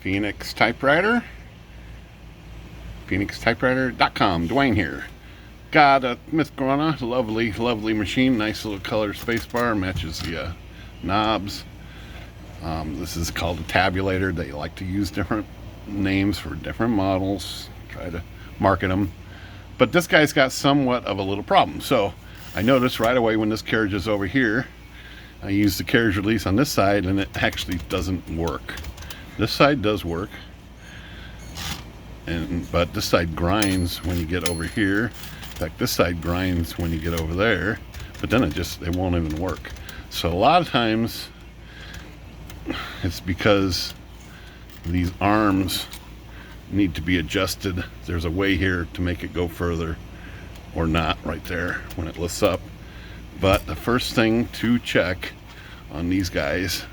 Phoenix Typewriter, PhoenixTypewriter.com. Dwayne here. Got a Smith Corona, lovely machine. Nice little color spacebar, matches the knobs. This is called a tabulator. They like to use different names for different models, try to market them. But this guy's got somewhat of a little problem. So I noticed right away when this carriage is over here, I use the carriage release on this side and it actually doesn't work. This side does work, but this side grinds when you get over here. In fact, this side grinds when you get over there, but then it won't even work. So a lot of times it's because these arms need to be adjusted. There's a way here to make it go further or not right there when it lifts up. But the first thing to check on these guys,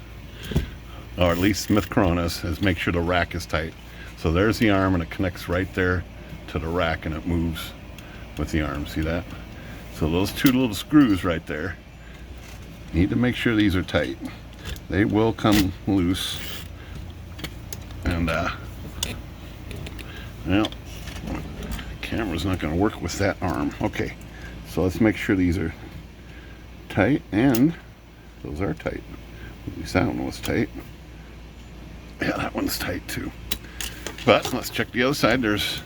or at least Smith Coronas, is make sure the rack is tight. So there's the arm and it connects right there to the rack and it moves with the arm. See that? So those two little screws right there, need to make sure these are tight. They will come loose. And well, camera's not going to work with that arm. Okay, so let's make sure these are tight, and those are tight. At least that one was tight. Yeah, that one's tight too. But let's check the other side. There's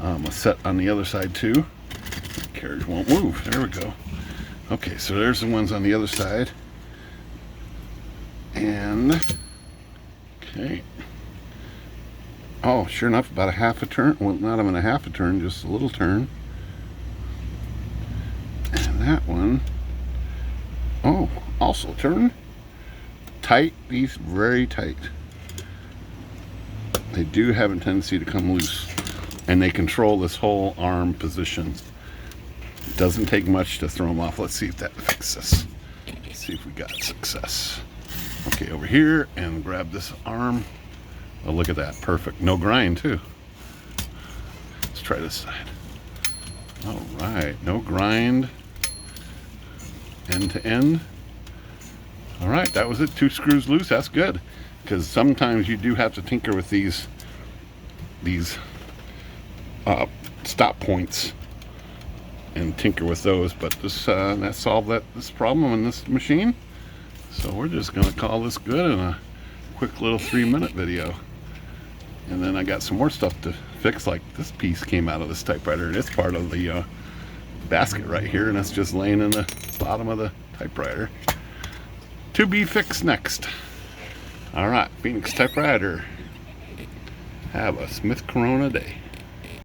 a set on the other side too. The carriage won't move. There we go. Okay, so there's the ones on the other side. And okay. Oh, sure enough, about a half a turn. Well, not even a half a turn, just a little turn. And that one, oh, also turn. Tight. These very tight. They do have a tendency to come loose, and they control this whole arm position. It doesn't take much to throw them off. Let's see if that fixes. Let's see if we got success. Okay, over here and grab this arm. Oh, look at that. Perfect. No grind too. Let's try this side. All right, no grind. End to end. All right, that was it. 2 screws loose. That's good, because sometimes you do have to tinker with these stop points and tinker with those. But this that solved this problem in this machine. So we're just gonna call this good in a quick little 3-minute video. And then I got some more stuff to fix, like this piece came out of this typewriter. It's part of the basket right here, and it's just laying in the bottom of the typewriter. To be fixed next. All right, Phoenix Typewriter. Have a Smith Corona day.